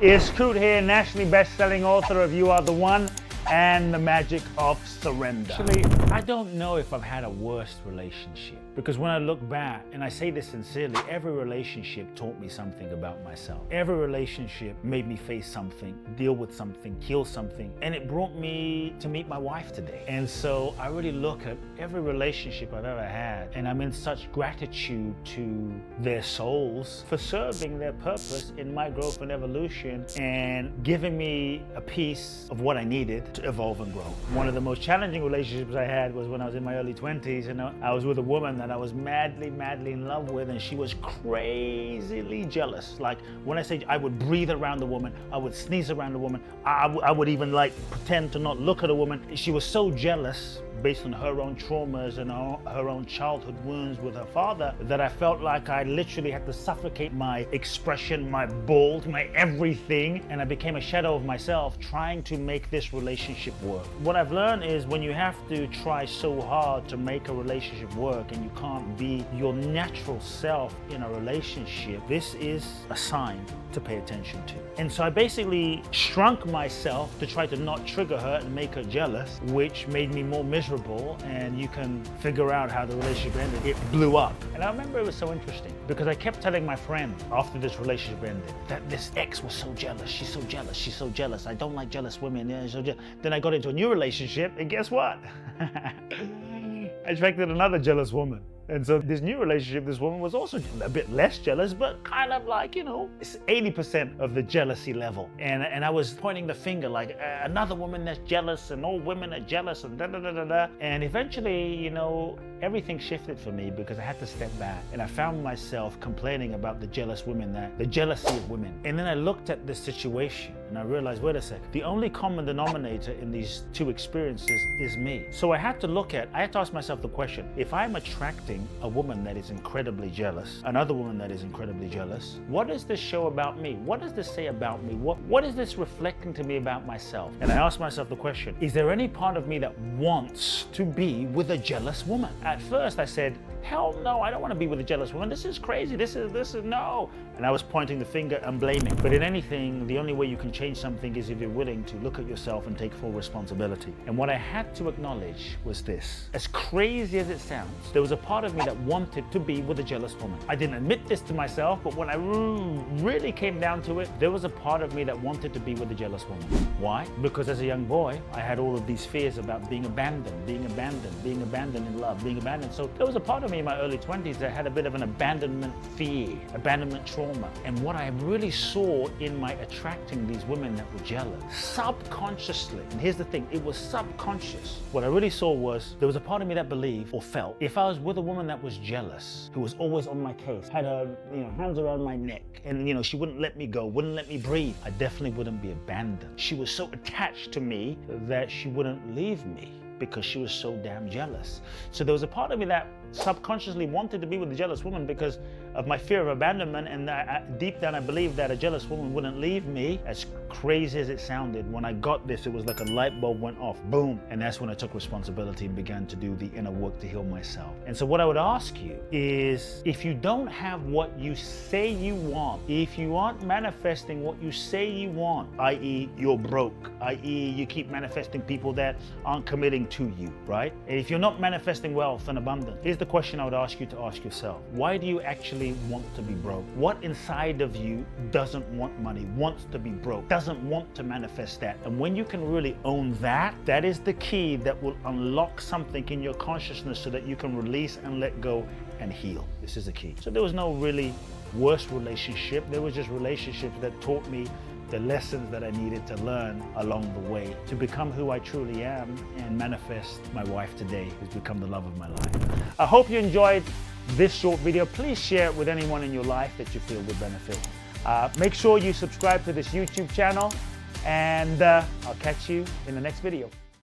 It's Kute here, nationally best-selling author of You Are the One and The Magic of Surrender. Actually, I don't know if I've had a worse relationship, because when I look back, and I say this sincerely, every relationship taught me something about myself. Every relationship made me face something, deal with something, heal something, and it brought me to meet my wife today. And so I really look at every relationship I've ever had, and I'm in such gratitude to their souls for serving their purpose in my growth and evolution and giving me a piece of what I needed to evolve and grow. One of the most challenging relationships I had was when I was in my early 20s, and I was with a woman that I was madly in love with, and she was crazily jealous. Like, when I say I would breathe around the woman, I would sneeze around the woman, I would even like pretend to not look at a woman. She was so jealous based on her own traumas and her own childhood wounds with her father, that I felt like I literally had to suffocate my expression, my bold, my everything, and I became a shadow of myself trying to make this relationship work. What I've learned is when you have to try so hard to make a relationship work and you can't be your natural self in a relationship, this is a sign to pay attention to. And so I basically shrunk myself to try to not trigger her and make her jealous, which made me more miserable, and you can figure out how the relationship ended. It blew up. And I remember it was so interesting because I kept telling my friend after this relationship ended that this ex was so jealous, she's so jealous, she's so jealous, I don't like jealous women. Yeah, so then I got into a new relationship, and guess what? I attracted another jealous woman. And so this new relationship, this woman was also a bit less jealous, but kind of like, it's 80% of the jealousy level. And I was pointing the finger like another woman that's jealous, and all women are jealous, and da-da-da-da-da. And eventually, everything shifted for me because I had to step back, and I found myself complaining about the jealous women, the jealousy of women. And then I looked at this situation and I realized, wait a second, the only common denominator in these two experiences is me. So I had to ask myself the question, if I'm attracting a woman that is incredibly jealous, another woman that is incredibly jealous, what does this show about me? What does this say about me? What is this reflecting to me about myself? And I asked myself the question, is there any part of me that wants to be with a jealous woman? At first I said, hell no, I don't want to be with a jealous woman. This is crazy. This is no. And I was pointing the finger and blaming. But in anything, the only way you can change something is if you're willing to look at yourself and take full responsibility. And what I had to acknowledge was this. As crazy as it sounds, there was a part of me that wanted to be with a jealous woman. I didn't admit this to myself, but when I really came down to it, there was a part of me that wanted to be with a jealous woman. Why? Because as a young boy, I had all of these fears about being abandoned in love, being abandoned. So there was a part of me in my early 20s that had a bit of an abandonment fear, abandonment trauma. And what I really saw in my attracting these women that were jealous, subconsciously, and here's the thing, it was subconscious. What I really saw was there was a part of me that believed or felt if I was with a woman that was jealous, who was always on my case, had her hands around my neck, and she wouldn't let me go, wouldn't let me breathe, I definitely wouldn't be abandoned. She was so attached to me that she wouldn't leave me because she was so damn jealous. So there was a part of me that subconsciously wanted to be with a jealous woman because of my fear of abandonment, and deep down I believed that a jealous woman wouldn't leave me. As crazy as it sounded, when I got this, it was like a light bulb went off, boom. And that's when I took responsibility and began to do the inner work to heal myself. And so what I would ask you is, if you don't have what you say you want, if you aren't manifesting what you say you want, i.e. you're broke, i.e. you keep manifesting people that aren't committing to you, right? And if you're not manifesting wealth and abundance, here's the question I would ask you to ask yourself. Why do you actually want to be broke? What inside of you doesn't want money, wants to be broke, doesn't want to manifest that? And when you can really own that, that is the key that will unlock something in your consciousness so that you can release and let go and heal. This is the key. So there was no really worse relationship. There was just relationships that taught me the lessons that I needed to learn along the way to become who I truly am and manifest my wife today, who's become the love of my life. I hope you enjoyed this short video. Please share it with anyone in your life that you feel would benefit. Make sure you subscribe to this YouTube channel, and I'll catch you in the next video.